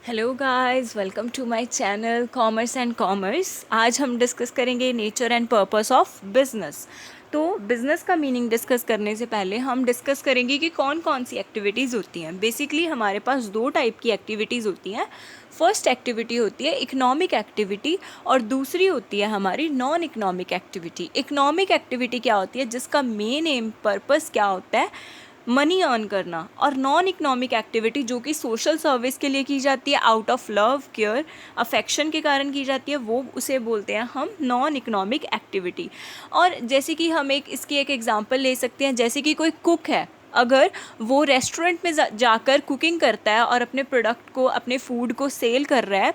Hello guys, welcome to my channel commerce and commerce. आज हम discuss करेंगे nature and purpose of business. तो business का meaning discuss करने से पहले हम डिस्कस करेंगे कि कौन कौन सी एक्टिविटीज़ होती हैं। बेसिकली हमारे पास दो टाइप की एक्टिविटीज़ होती हैं। फर्स्ट एक्टिविटी होती है इकोनॉमिक एक्टिविटी और दूसरी होती है हमारी non economic activity. Economic activity क्या होती है, जिसका मेन एम पर्पस क्या होता है, मनी अर्न करना। और नॉन इकोनॉमिक एक्टिविटी जो कि सोशल सर्विस के लिए की जाती है, out of love care affection के कारण की जाती है, वो उसे बोलते हैं हम नॉन इकोनॉमिक एक्टिविटी। और जैसे कि हम इसकी एक एग्जांपल ले सकते हैं, जैसे कि कोई कुक है, अगर वो रेस्टोरेंट में जाकर कुकिंग करता है और अपने प्रोडक्ट को, अपने फूड को सेल कर रहा है,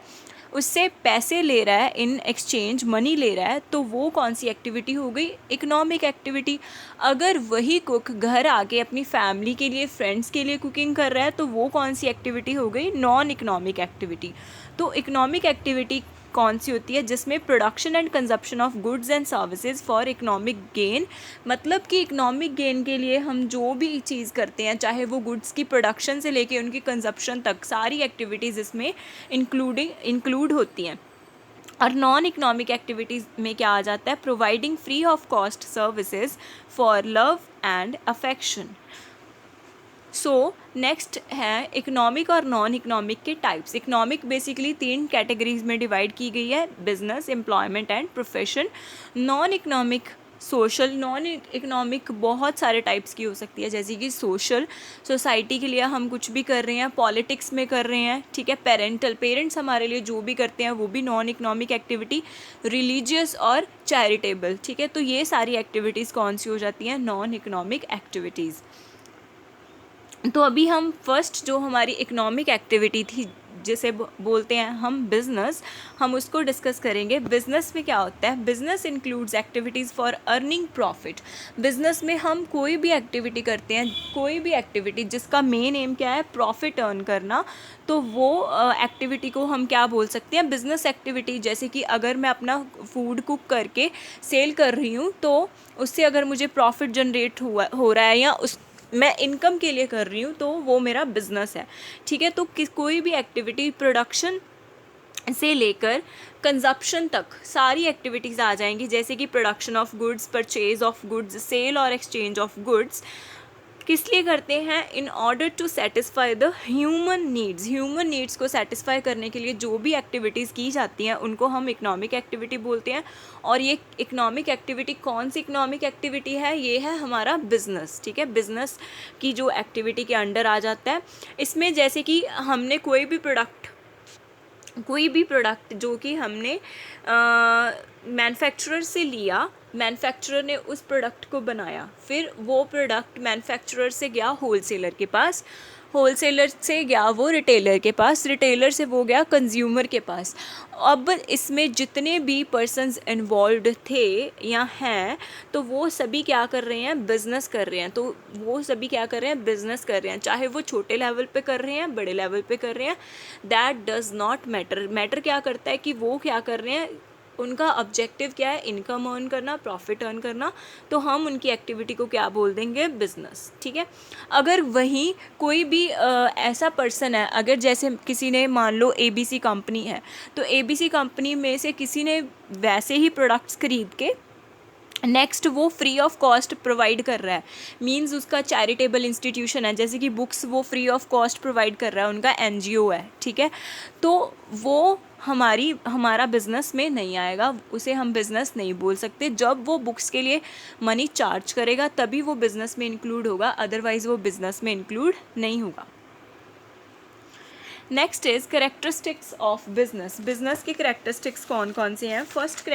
उससे पैसे ले रहा है, इन एक्सचेंज मनी ले रहा है, तो वो कौन सी एक्टिविटी हो गई, इकोनॉमिक एक्टिविटी। अगर वही कुक घर आके अपनी फैमिली के लिए, फ्रेंड्स के लिए कुकिंग कर रहा है, तो वो कौन सी एक्टिविटी हो गई, नॉन इकोनॉमिक एक्टिविटी। तो इकोनॉमिक एक्टिविटी कौन सी होती है, जिसमें production and consumption of goods and services for economic gain. मतलब कि इकोनॉमिक गेन के लिए हम जो भी चीज़ करते हैं, चाहे वो गुड्स की प्रोडक्शन से लेके उनकी कंजप्शन तक, सारी एक्टिविटीज़ इसमें इंक्लूड होती हैं। और नॉन इकोनॉमिक एक्टिविटीज़ में क्या आ जाता है, providing free of cost services for love and affection. So next है इकोनॉमिक और नॉन इकोनॉमिक के टाइप्स। इकोनॉमिक बेसिकली 3 कैटेगरीज में डिवाइड की गई है, business, employment and profession. Non economic social. Non economic बहुत सारे टाइप्स की हो सकती है, जैसे कि सोशल, सोसाइटी के लिए हम कुछ भी कर रहे हैं, पॉलिटिक्स में कर रहे हैं, ठीक है। पेरेंटल, पेरेंट्स हमारे लिए जो भी करते हैं वो भी नॉन इकोनॉमिक एक्टिविटी। रिलीजियस और चैरिटेबल, ठीक है। तो ये सारी एक्टिविटीज़ कौन सी हो जाती हैं, नॉन इकोनॉमिक एक्टिविटीज़। तो अभी हम फर्स्ट जो हमारी इकोनॉमिक एक्टिविटी थी, जिसे बोलते हैं हम बिज़नेस, हम उसको डिस्कस करेंगे। बिज़नेस में क्या होता है, business includes activities for earning profit. Business में हम कोई भी एक्टिविटी करते हैं, कोई भी एक्टिविटी जिसका मेन एम क्या है, प्रॉफिट अर्न करना, तो वो एक्टिविटी को हम क्या बोल सकते हैं, बिज़नेस एक्टिविटी। जैसे कि अगर मैं अपना फूड कुक करके सेल कर रही हूँ, तो उससे अगर मुझे प्रॉफिट जनरेट हो रहा है, या उस मैं इनकम के लिए कर रही हूँ, तो वो मेरा बिजनेस है, ठीक है। तो कोई भी एक्टिविटी प्रोडक्शन से लेकर कंजप्शन तक सारी एक्टिविटीज़ आ जाएंगी, जैसे कि production of goods, purchase of goods, sale और एक्सचेंज ऑफ गुड्स। किस लिए करते हैं, in order to satisfy the human needs. Human needs को सेटिस्फाई करने के लिए जो भी एक्टिविटीज़ की जाती हैं, उनको हम इकोनॉमिक एक्टिविटी बोलते हैं। और ये इकोनॉमिक एक्टिविटी कौन सी इकोनॉमिक एक्टिविटी है, ये है हमारा बिजनेस, ठीक है। बिजनेस की जो एक्टिविटी के अंडर आ जाता है। इसमें जैसे कि हमने कोई भी प्रोडक्ट जो कि हमने मैन्युफैक्चरर से लिया, मैन्युफैक्चरर ने उस प्रोडक्ट को बनाया, फिर वो प्रोडक्ट मैन्युफैक्चरर से गया होलसेलर के पास, होलसेलर से गया वो रिटेलर के पास, रिटेलर से वो गया कंज्यूमर के पास। अब इसमें जितने भी पर्सन्स इन्वॉल्व थे या हैं, तो वो सभी क्या कर रहे हैं, बिज़नेस कर रहे हैं। तो वो सभी क्या कर रहे हैं, बिज़नेस कर रहे हैं, चाहे वो छोटे लेवल पे कर रहे हैं, बड़े लेवल पे कर रहे हैं, that does not matter. Matter क्या करता है कि वो क्या कर रहे हैं, उनका ऑब्जेक्टिव क्या है, इनकम अर्न करना, प्रॉफिट अर्न करना। तो हम उनकी एक्टिविटी को क्या बोल देंगे, बिजनेस, ठीक है। अगर वहीं कोई भी ऐसा पर्सन है, अगर जैसे किसी ने, मान लो ABC कंपनी है, तो ABC कंपनी में से किसी ने वैसे ही प्रोडक्ट्स खरीद के नेक्स्ट वो फ्री ऑफ कॉस्ट प्रोवाइड कर रहा है, मींस उसका चैरिटेबल इंस्टीट्यूशन है, जैसे कि बुक्स वो फ्री ऑफ कॉस्ट प्रोवाइड कर रहा है, उनका NGO है, ठीक है। तो वो हमारा बिज़नेस में नहीं आएगा, उसे हम बिज़नेस नहीं बोल सकते। जब वो बुक्स के लिए मनी चार्ज करेगा तभी वो बिज़नेस में इंक्लूड होगा, अदरवाइज़ वो बिज़नेस में इंक्लूड नहीं होगा। Next is characteristics of business. Business के करेक्टरिस्टिक्स कौन कौन से हैं। फर्स्ट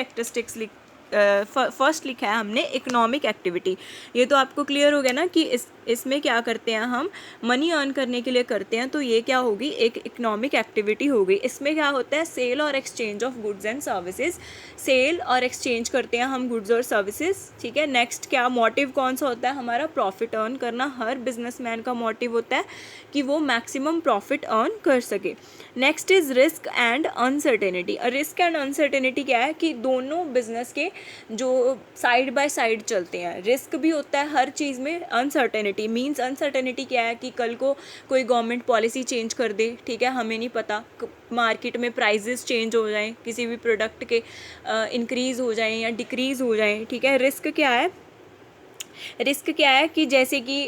लिखा है हमने इकोनॉमिक एक्टिविटी। ये तो आपको क्लियर हो गया ना कि इसमें क्या करते हैं, हम मनी अर्न करने के लिए करते हैं, तो ये क्या होगी, एक इकोनॉमिक एक्टिविटी हो गई। इसमें क्या होता है, सेल और exchange of goods and services. Sale और एक्सचेंज करते हैं हम गुड्स और सर्विसेज, ठीक है। नेक्स्ट क्या मोटिव कौन सा होता है हमारा, प्रॉफिट अर्न करना। हर बिजनेसमैन का मोटिव होता है कि वो मैक्सिमम प्रॉफिट अर्न कर सके। Next is risk and uncertainty. Risk and uncertainty क्या है कि दोनों बिजनेस के जो साइड बाय साइड चलते हैं। रिस्क भी होता है हर चीज़ में, अनसर्टेनिटी मींस अनसर्टेनिटी क्या है कि कल को कोई गवर्नमेंट पॉलिसी चेंज कर दे, ठीक है, हमें नहीं पता, मार्केट में प्राइजेस चेंज हो जाएं, किसी भी प्रोडक्ट के इंक्रीज़ हो जाएं या डिक्रीज़ हो जाएं, ठीक है। रिस्क क्या है, रिस्क क्या है कि जैसे कि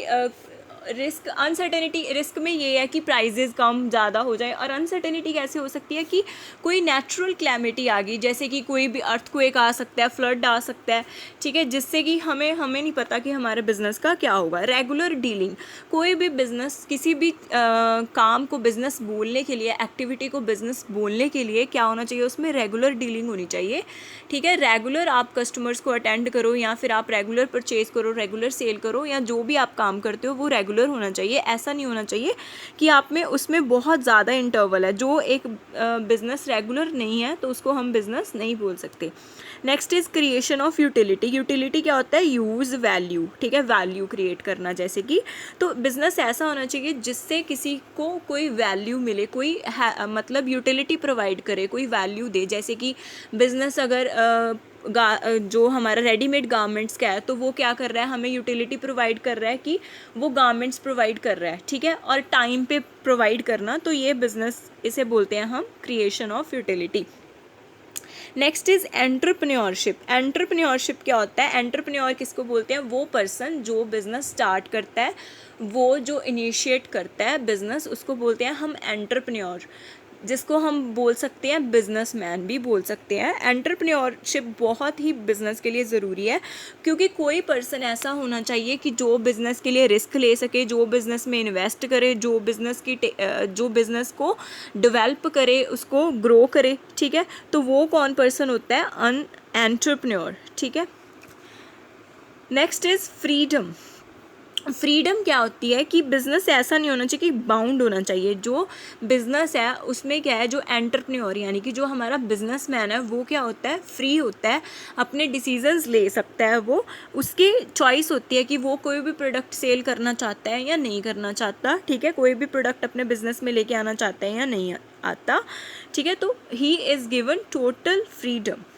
रिस्क अनसर्टेनिटी, रिस्क में ये है कि प्राइजेस कम ज़्यादा हो जाए। और अनसर्टेनिटी कैसे हो सकती है कि कोई नेचुरल क्लैमिटी आ गई, जैसे कि कोई भी अर्थक्वेक आ सकता है, फ्लड आ सकता है, ठीक है, जिससे कि हमें नहीं पता कि हमारे बिज़नेस का क्या होगा। रेगुलर डीलिंग, कोई भी बिज़नेस, किसी भी काम को बिज़नेस बोलने के लिए, एक्टिविटी को बिज़नेस बोलने के लिए क्या होना चाहिए, उसमें रेगुलर डीलिंग होनी चाहिए, ठीक है। रेगुलर आप कस्टमर्स को अटेंड करो या फिर आप रेगुलर परचेज़ करो, रेगुलर सेल करो, या जो भी आप काम करते हो वो रेगुलर होना चाहिए। ऐसा नहीं होना चाहिए कि आप में उसमें बहुत ज़्यादा इंटरवल है। जो एक बिज़नेस रेगुलर नहीं है तो उसको हम बिज़नेस नहीं बोल सकते। Next is creation of utility. Utility क्या होता है, यूज़ वैल्यू, ठीक है, वैल्यू क्रिएट करना। जैसे कि तो बिज़नेस ऐसा होना चाहिए जिससे किसी को कोई वैल्यू मिले, कोई मतलब यूटिलिटी प्रोवाइड करे, कोई वैल्यू दे। जैसे कि बिज़नेस अगर जो हमारा रेडीमेड गारमेंट्स का है तो वो क्या कर रहा है, हमें यूटिलिटी प्रोवाइड कर रहा है कि वो गारमेंट्स प्रोवाइड कर रहा है, ठीक है, और टाइम पे प्रोवाइड करना, तो ये बिज़नेस, इसे बोलते हैं हम creation of utility. Next is entrepreneurship. Entrepreneurship क्या होता है, एंटरप्रेन्योर किसको बोलते हैं, वो पर्सन जो बिज़नेस स्टार्ट करता है, वो जो इनिशिएट करता है बिज़नेस, उसको बोलते हैं हम एंटरप्रेन्योर, जिसको हम बोल सकते हैं बिजनेसमैन भी बोल सकते हैं। एंटरप्रेन्योरशिप बहुत ही बिज़नेस के लिए ज़रूरी है, क्योंकि कोई पर्सन ऐसा होना चाहिए कि जो बिज़नेस के लिए रिस्क ले सके, जो बिज़नेस में इन्वेस्ट करे, जो बिज़नेस को डेवलप करे, उसको ग्रो करे, ठीक है। तो वो कौन पर्सन होता है, एंटरप्रेन्योर, ठीक है। Next is freedom. फ्रीडम क्या होती है कि बिज़नेस ऐसा नहीं होना चाहिए कि बाउंड होना चाहिए। जो बिज़नेस है उसमें क्या है, जो एंटरप्रेन्योर यानी कि जो हमारा बिज़नेसमैन है वो क्या होता है, फ्री होता है, अपने डिसीजंस ले सकता है। वो उसकी चॉइस होती है कि वो कोई भी प्रोडक्ट सेल करना चाहता है या नहीं करना चाहता, ठीक है, कोई भी प्रोडक्ट अपने बिज़नेस में लेके आना चाहता है या नहीं आता, ठीक है। तो he is given total freedom.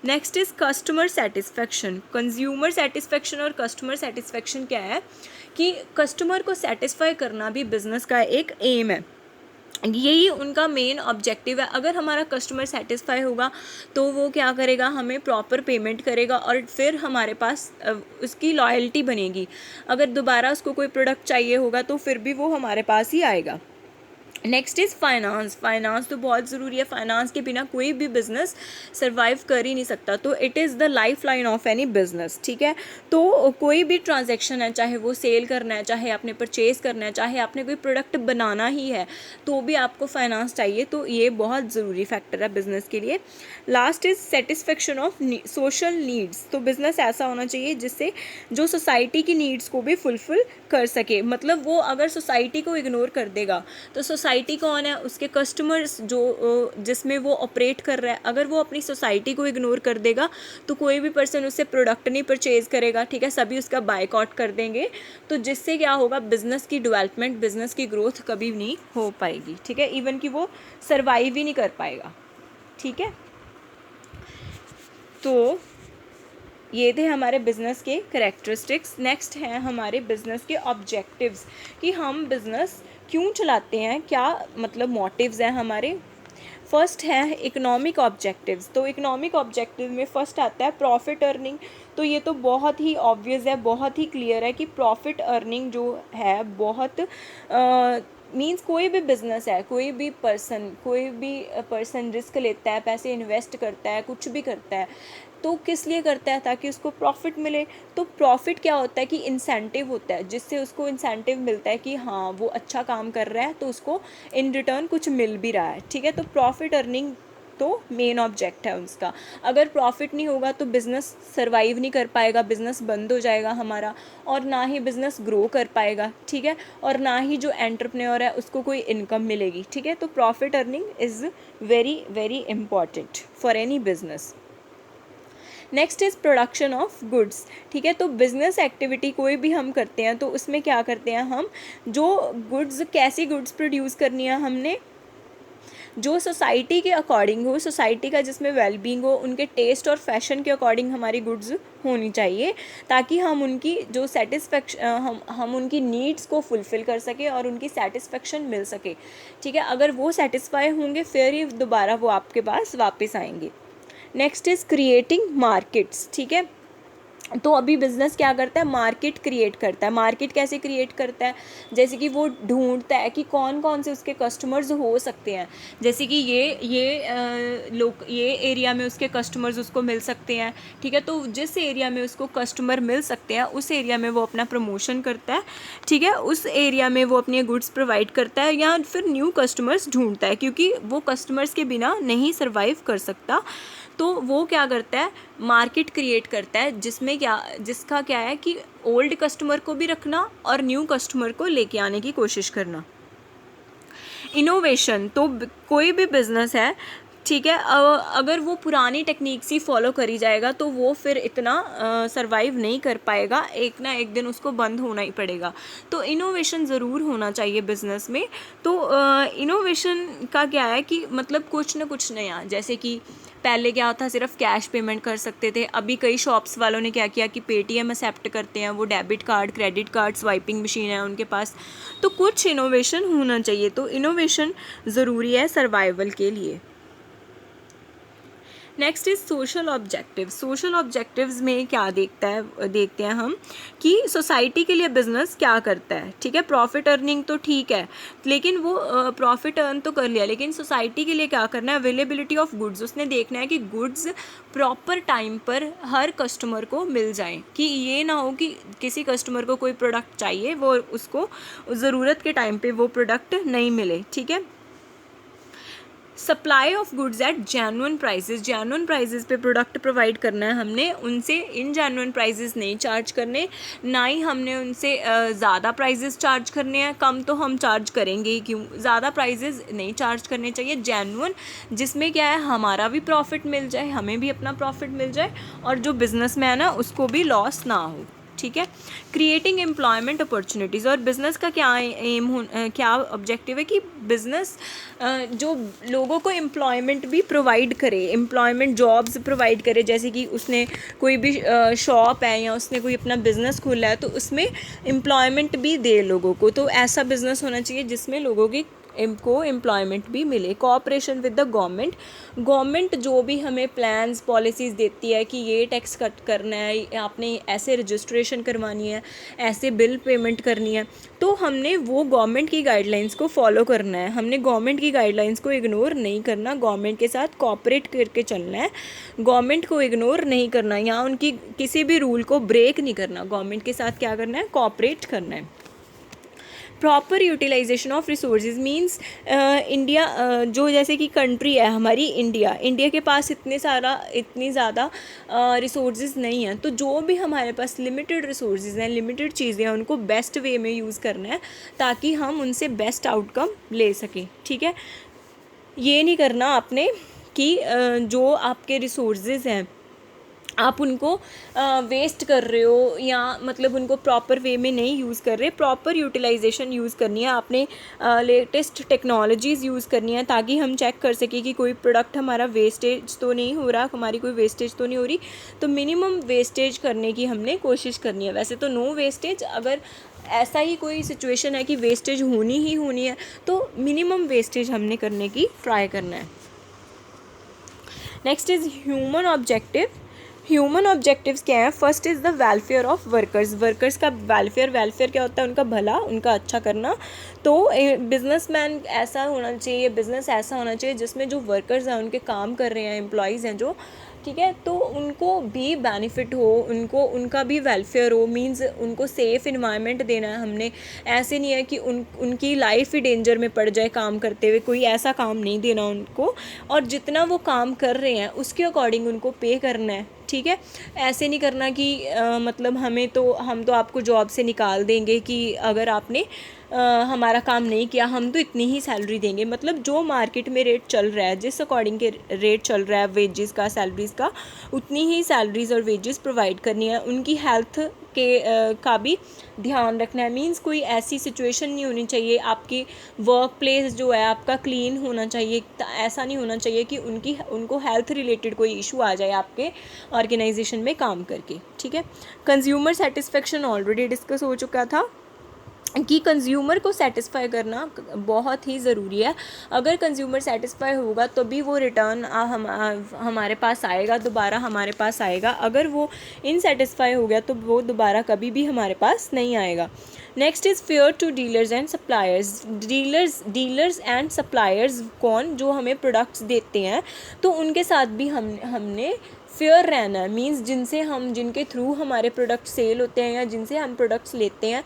Next is customer satisfaction. Consumer satisfaction और कस्टमर सेटिस्फेक्शन क्या है कि कस्टमर को सेटिस्फाई करना भी बिज़नेस का एक एम है, यही उनका मेन ऑब्जेक्टिव है। अगर हमारा कस्टमर सेटिस्फाई होगा तो वो क्या करेगा, हमें प्रॉपर पेमेंट करेगा और फिर हमारे पास उसकी लॉयल्टी बनेगी। अगर दोबारा उसको कोई प्रोडक्ट चाहिए होगा तो फिर भी वो हमारे पास ही आएगा। Next is finance. फाइनेंस तो बहुत ज़रूरी है, फाइनेंस के बिना कोई भी बिज़नेस सर्वाइव कर ही नहीं सकता। तो it is the life line of any business, ठीक है। तो कोई भी ट्रांजैक्शन है, चाहे वो सेल करना है, चाहे आपने परचेज़ करना है, चाहे आपने कोई प्रोडक्ट बनाना ही है, तो भी आपको फाइनेंस चाहिए। तो ये बहुत ज़रूरी फैक्टर है बिज़नेस के लिए। Last is satisfaction of social needs. तो बिज़नेस ऐसा होना चाहिए जिससे जो सोसाइटी की नीड्स को भी फुलफ़िल कर सके। मतलब वो अगर सोसाइटी को इग्नोर कर देगा तो सोसाइटी कौन है, उसके कस्टमर्स जो जिसमें वो ऑपरेट कर रहा है, अगर वो अपनी सोसाइटी को इग्नोर कर देगा तो कोई भी पर्सन उससे प्रोडक्ट नहीं परचेज़ करेगा, ठीक है, सभी उसका बायकॉट कर देंगे। तो जिससे क्या होगा, बिज़नेस की डेवलपमेंट, बिज़नेस की ग्रोथ कभी नहीं हो पाएगी, ठीक है, इवन कि वो सर्वाइव ही नहीं कर पाएगा, ठीक है। तो ये थे हमारे बिज़नेस के करेक्टरिस्टिक्स। नेक्स्ट हैं हमारे बिज़नेस के ऑब्जेक्टिव्स, कि हम बिज़नेस क्यों चलाते हैं, क्या मतलब मोटिव्स हैं हमारे। फर्स्ट है इकोनॉमिक ऑब्जेक्टिव्स। तो इकोनॉमिक ऑब्जेक्टिव में फ़र्स्ट आता है प्रॉफिट अर्निंग। तो ये तो बहुत ही ऑब्वियस है, बहुत ही क्लियर है कि प्रॉफिट अर्निंग जो है बहुत मीन्स कोई भी बिज़नेस है, कोई भी पर्सन रिस्क लेता है, पैसे इन्वेस्ट करता है, कुछ भी करता है, तो किस लिए करता है, ताकि उसको प्रॉफिट मिले। तो प्रॉफिट क्या होता है कि इंसेंटिव होता है, जिससे उसको इंसेंटिव मिलता है कि हाँ वो अच्छा काम कर रहा है तो उसको इन रिटर्न कुछ मिल भी रहा है, ठीक है। तो प्रॉफिट अर्निंग तो मेन ऑब्जेक्ट है उसका। अगर प्रॉफिट नहीं होगा तो बिज़नेस सर्वाइव नहीं कर पाएगा, बिज़नेस बंद हो जाएगा हमारा, और ना ही बिज़नेस ग्रो कर पाएगा, ठीक है, और ना ही जो एंटरप्रेन्योर है उसको कोई इनकम मिलेगी, ठीक है। तो profit earning is very very important for any business. Next is production of goods, ठीक है। तो बिज़नेस एक्टिविटी कोई भी हम करते हैं तो उसमें क्या करते हैं हम, जो गुड्स, कैसी गुड्स प्रोड्यूस करनी है हमने, जो सोसाइटी के अकॉर्डिंग हो, सोसाइटी का जिसमें वेलबींग हो, उनके टेस्ट और फैशन के अकॉर्डिंग हमारी गुड्स होनी चाहिए, ताकि हम उनकी जो सेटिस्फेक्शन हम उनकी नीड्स को फुलफ़िल कर सकें और उनकी सेटिस्फेक्शन मिल सके। ठीक है, अगर वो सेटिस्फाई होंगे फिर ही दोबारा वो आपके पास वापस आएंगे। Next is creating markets. ठीक है, तो अभी बिज़नेस क्या करता है, मार्केट क्रिएट करता है। मार्केट कैसे क्रिएट करता है, जैसे कि वो ढूंढता है कि कौन कौन से उसके कस्टमर्स हो सकते हैं, जैसे कि ये एरिया में उसके कस्टमर्स उसको मिल सकते हैं। ठीक है, तो जिस एरिया में उसको कस्टमर मिल सकते हैं उस एरिया में वो अपना प्रमोशन करता है। ठीक है, उस एरिया में वो अपनी गुड्स प्रोवाइड करता है या फिर न्यू कस्टमर्स ढूंढता है, क्योंकि वो कस्टमर्स के बिना नहीं सर्वाइव कर सकता। तो वो क्या करता है, मार्केट क्रिएट करता है, जिसका क्या है कि ओल्ड कस्टमर को भी रखना और न्यू कस्टमर को लेके आने की कोशिश करना। इनोवेशन, तो कोई भी बिज़नेस है, ठीक है, अगर वो पुरानी टेक्निक्स ही फॉलो करी जाएगा तो वो फिर इतना सरवाइव नहीं कर पाएगा, एक ना एक दिन उसको बंद होना ही पड़ेगा। तो इनोवेशन ज़रूर होना चाहिए बिज़नेस में। तो इनोवेशन का क्या है कि मतलब कुछ ना कुछ नया, जैसे कि पहले क्या था, सिर्फ कैश पेमेंट कर सकते थे, अभी कई शॉप्स वालों ने क्या किया कि पेटीएम एक्सेप्ट करते हैं, वो debit card, credit card, swiping machine है उनके पास। तो कुछ इनोवेशन होना चाहिए, तो इनोवेशन ज़रूरी है सर्वाइवल के लिए। Next is social objective. Social objectives में क्या देखते हैं हम कि सोसाइटी के लिए बिज़नेस क्या करता है। ठीक है, प्रॉफिट अर्निंग तो ठीक है, लेकिन वो प्रॉफिट अर्न तो कर लिया, लेकिन सोसाइटी के लिए क्या करना है, अवेलेबिलिटी ऑफ गुड्स। उसने देखना है कि गुड्स प्रॉपर टाइम पर हर कस्टमर को मिल जाएं, कि ये ना हो कि किसी कस्टमर को कोई प्रोडक्ट चाहिए, वो उसको ज़रूरत के टाइम पे वो प्रोडक्ट नहीं मिले। ठीक है, supply of goods at genuine prices. Genuine prices पे प्रोडक्ट प्रोवाइड करना है हमने, उनसे इन जेन्युइन प्राइसेस नहीं चार्ज करने, ना ही हमने उनसे ज़्यादा प्राइसेस चार्ज करने हैं। कम तो हम चार्ज करेंगे ही क्यों, ज़्यादा प्राइसेस नहीं चार्ज करने चाहिए, जेन्युइन, जिसमें क्या है हमारा भी प्रॉफिट मिल जाए, हमें भी अपना प्रॉफिट मिल जाए और जो बिजनेसमैन है उसको भी लॉस ना हो। ठीक है, क्रिएटिंग एम्प्लॉयमेंट अपॉर्चुनिटीज़। और बिज़नेस का क्या ऑब्जेक्टिव है कि बिज़नेस जो लोगों को एम्प्लॉयमेंट भी प्रोवाइड करे, एम्प्लॉयमेंट जॉब्स प्रोवाइड करे, जैसे कि उसने कोई भी शॉप है या उसने कोई अपना बिज़नेस खोला है तो उसमें एम्प्लॉयमेंट भी दे लोगों को। तो ऐसा बिज़नेस होना चाहिए जिसमें लोगों को एम्प्लॉयमेंट भी मिले। कोऑपरेशन विद द गवर्नमेंट जो भी हमें प्लान्स पॉलिसीज़ देती है कि ये टैक्स कट करना है, आपने ऐसे रजिस्ट्रेशन करवानी है, ऐसे बिल पेमेंट करनी है, तो हमने वो गवर्नमेंट की गाइडलाइंस को फॉलो करना है। हमने गवर्नमेंट की गाइडलाइंस को इग्नोर नहीं करना, गवर्नमेंट के साथ कोऑपरेट करके चलना है, गवर्नमेंट को इग्नोर नहीं करना या उनकी किसी भी रूल को ब्रेक नहीं करना, गवर्नमेंट के साथ क्या करना है, कोऑपरेट करना है। Proper utilization of resources means India जो जैसे कि कंट्री है हमारी इंडिया के पास इतनी ज़्यादा रिसोर्सेज नहीं हैं, तो जो भी हमारे पास लिमिटेड रिसोर्सेज हैं, लिमिटेड चीज़ें हैं, उनको बेस्ट वे में यूज़ करना है ताकि हम उनसे बेस्ट आउटकम ले सकें। ठीक है, ये नहीं करना आपने कि जो आपके रिसोर्सेज हैं आप उनको वेस्ट कर रहे हो या मतलब उनको प्रॉपर वे में नहीं यूज़ कर रहे। प्रॉपर यूटिलाइजेशन यूज़ करनी है आपने, लेटेस्ट टेक्नोलॉजीज़ यूज़ करनी है ताकि हम चेक कर सकें कि कोई प्रोडक्ट हमारा वेस्टेज तो नहीं हो रहा, हमारी कोई वेस्टेज तो नहीं हो रही। तो मिनिमम वेस्टेज करने की हमने कोशिश करनी है। वैसे तो नो वेस्टेज, अगर ऐसा ही कोई सिचुएशन है कि वेस्टेज होनी ही होनी है तो मिनिमम वेस्टेज हमने करने की ट्राई करना है। Next is human objective. Human objectives क्या हैं? First is the welfare of workers का वेलफेयर क्या होता है? उनका भला, उनका अच्छा करना। तो बिजनेसमैन ऐसा होना चाहिए, बिज़नेस ऐसा होना चाहिए जिसमें जो वर्कर्स हैं, उनके काम कर रहे हैं, एम्प्लॉयज़ हैं जो, ठीक है, तो उनको भी बेनिफिट हो, उनका भी वेलफेयर हो। मींस उनको सेफ़ इन्वायरमेंट देना है हमने। ऐसे नहीं है कि उनकी लाइफ ही डेंजर में पड़ जाए काम करते हुए, कोई ऐसा काम नहीं देना उनको। और जितना वो काम कर रहे हैं उसके अकॉर्डिंग उनको पे करना है। ठीक है, ऐसे नहीं करना कि मतलब हम तो आपको जॉब से निकाल देंगे कि अगर आपने हमारा काम नहीं किया, हम तो इतनी ही सैलरी देंगे। मतलब जो मार्केट में रेट चल रहा है, जिस अकॉर्डिंग के रेट चल रहा है वेजेस का, सैलरीज़ का, उतनी ही सैलरीज़ और वेजेस प्रोवाइड करनी है। उनकी हेल्थ के का भी ध्यान रखना है। मींस कोई ऐसी सिचुएशन नहीं होनी चाहिए, आपकी वर्क प्लेस जो है आपका क्लीन होना चाहिए। ऐसा नहीं होना चाहिए कि उनको हेल्थ रिलेटेड कोई इशू आ जाए आपके ऑर्गेनाइजेशन में काम करके, ठीक है। कंज्यूमर सेटिस्फेक्शन ऑलरेडी डिस्कस हो चुका था कि कंज्यूमर को सेटिस्फाई करना बहुत ही ज़रूरी है। अगर कंज्यूमर सेटिस्फाई होगा तो भी वो रिटर्न हमारे पास आएगा, दोबारा हमारे पास आएगा। अगर वो इनसेटिस्फाई हो गया तो वो दोबारा कभी भी हमारे पास नहीं आएगा। Next is fair to dealers and suppliers. Dealers and suppliers कौन, जो हमें प्रोडक्ट्स देते हैं, तो उनके साथ भी हमने फेयर रहना है। मींस जिनके थ्रू हमारे प्रोडक्ट सेल होते हैं या जिनसे हम प्रोडक्ट्स लेते हैं,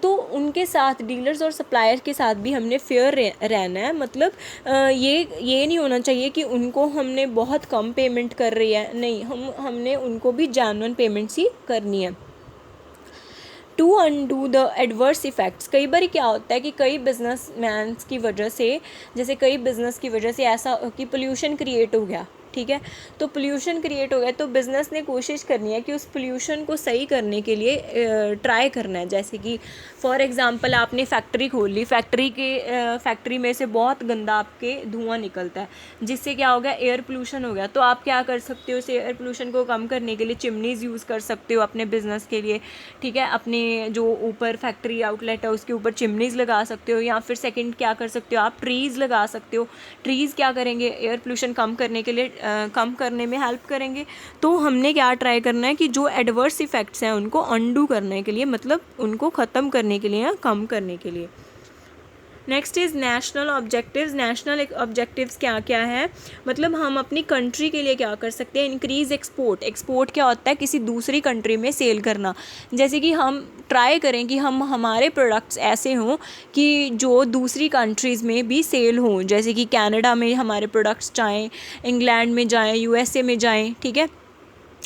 तो उनके साथ, डीलर्स और सप्लायर के साथ भी हमने फेयर रहना है। मतलब ये नहीं होना चाहिए कि उनको हमने बहुत कम पेमेंट कर रही है, नहीं, हमने उनको भी जेन्युइन पेमेंट्स ही करनी है। To undo the adverse effects. कई बार क्या होता है कि कई बिजनेसमैन की वजह से, जैसे कई बिज़नेस की वजह से ऐसा कि पोल्यूशन क्रिएट हो गया, ठीक है। तो पोल्यूशन क्रिएट हो गया तो बिज़नेस ने कोशिश करनी है कि उस पोल्यूशन को सही करने के लिए ट्राई करना है। जैसे कि फॉर एग्ज़ाम्पल आपने फैक्ट्री खोल ली, फैक्ट्री में से बहुत गंदा आपके धुआं निकलता है, जिससे क्या हो गया, एयर पोल्यूशन हो गया। तो आप क्या कर सकते हो, उस एयर पोल्यूशन को कम करने के लिए चिमनीज़ यूज़ कर सकते हो अपने बिज़नेस के लिए, ठीक है। अपने जो ऊपर फैक्ट्री आउटलेट है उसके ऊपर चिमनीज़ लगा सकते हो, या फिर सेकंड क्या कर सकते हो, आप ट्रीज़ लगा सकते हो। ट्रीज़ क्या करेंगे, एयर पोल्यूशन कम करने के लिए कम करने में हेल्प करेंगे। तो हमने क्या ट्राई करना है कि जो एडवर्स इफ़ेक्ट्स हैं उनको अंडू करने के लिए, मतलब उनको ख़त्म करने के लिए या कम करने के लिए। Next is national objectives. National objectives क्या क्या है, मतलब हम अपनी कंट्री के लिए क्या कर सकते हैं। Increase export. एक्सपोर्ट क्या होता है, किसी दूसरी कंट्री में सेल करना। जैसे कि हम ट्राई करें कि हमारे प्रोडक्ट्स ऐसे हों कि जो दूसरी कंट्रीज़ में भी सेल हों। जैसे कि कनाडा में हमारे प्रोडक्ट्स जाएँ, इंग्लैंड में जाएँ, यूएसए में जाएँ, ठीक है।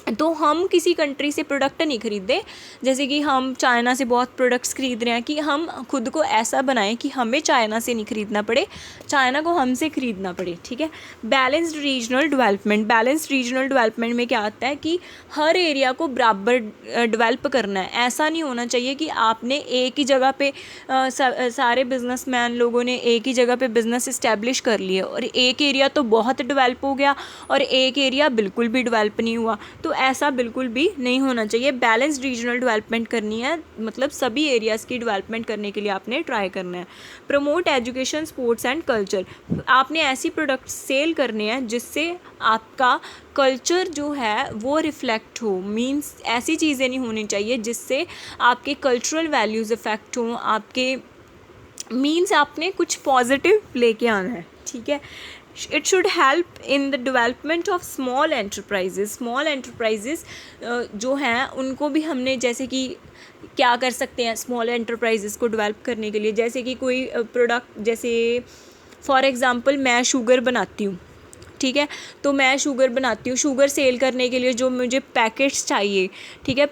तो हम किसी कंट्री से प्रोडक्ट नहीं खरीदें। जैसे कि हम चाइना से बहुत प्रोडक्ट्स खरीद रहे हैं, कि हम खुद को ऐसा बनाएं कि हमें चाइना से नहीं खरीदना पड़े, चाइना को हमसे खरीदना पड़े, ठीक है। Balanced regional development. Balanced regional development में क्या आता है कि हर एरिया को बराबर डेवलप करना है। ऐसा नहीं होना चाहिए कि आपने एक ही जगह पे सारे बिजनेसमैन लोगों ने एक ही जगह पे बिज़नेस इस्टेब्लिश कर लिए और एक एरिया तो बहुत डेवलप हो गया और एक एरिया बिल्कुल भी डेवलप नहीं हुआ। तो ऐसा बिल्कुल भी नहीं होना चाहिए। बैलेंस्ड रीजनल डेवलपमेंट करनी है, मतलब सभी एरियाज़ की डेवलपमेंट करने के लिए आपने ट्राई करना है। Promote education, sports and culture. आपने ऐसी प्रोडक्ट सेल करने हैं जिससे आपका कल्चर जो है वो रिफ्लेक्ट हो। मींस ऐसी चीज़ें नहीं होनी चाहिए जिससे आपके कल्चरल वैल्यूज़ इफ़ेक्ट हों, आपके मींस आपने कुछ पॉजिटिव लेके आना है, ठीक है। It should help in the development of small enterprises. Small enterprises जो हैं उनको भी हमने, जैसे कि क्या कर सकते हैं स्मॉल एंटरप्राइजेज़ को डेवलप करने के लिए। जैसे कि कोई प्रोडक्ट, जैसे फॉर एग्ज़ाम्पल मैं शुगर बनाती हूँ, ठीक है। तो मैं शुगर बनाती हूँ, शुगर सेल करने के लिए जो मुझे पैकेट्स चाहिए, ठीक है,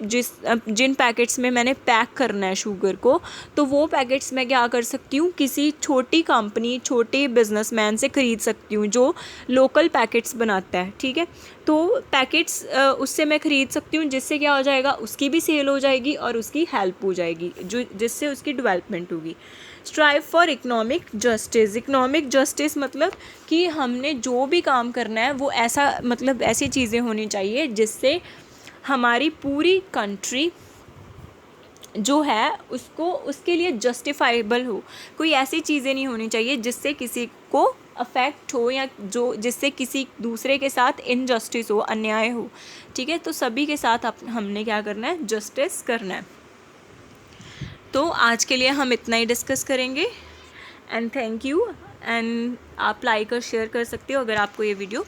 जिन पैकेट्स में मैंने पैक करना है शुगर को, तो वो पैकेट्स मैं क्या कर सकती हूँ, किसी छोटी कंपनी, छोटे बिजनेसमैन से ख़रीद सकती हूँ जो लोकल पैकेट्स बनाता है, ठीक है। तो पैकेट्स उससे मैं ख़रीद सकती हूँ, जिससे क्या हो जाएगा, उसकी भी सेल हो जाएगी और उसकी हेल्प हो जाएगी, जिससे उसकी डेवलपमेंट होगी। Strive for economic justice. Economic justice मतलब कि हमने जो भी काम करना है वो ऐसा, मतलब ऐसी चीज़ें होनी चाहिए जिससे हमारी पूरी कंट्री जो है उसको, उसके लिए जस्टिफाइबल हो। कोई ऐसी चीज़ें नहीं होनी चाहिए जिससे किसी को अफेक्ट हो या जिससे किसी दूसरे के साथ इनजस्टिस हो, अन्याय हो, ठीक है। तो सभी के साथ हमने क्या करना है, जस्टिस करना है। तो आज के लिए हम इतना ही डिस्कस करेंगे एंड थैंक यू। एंड आप लाइक और शेयर कर सकते हो अगर आपको ये वीडियो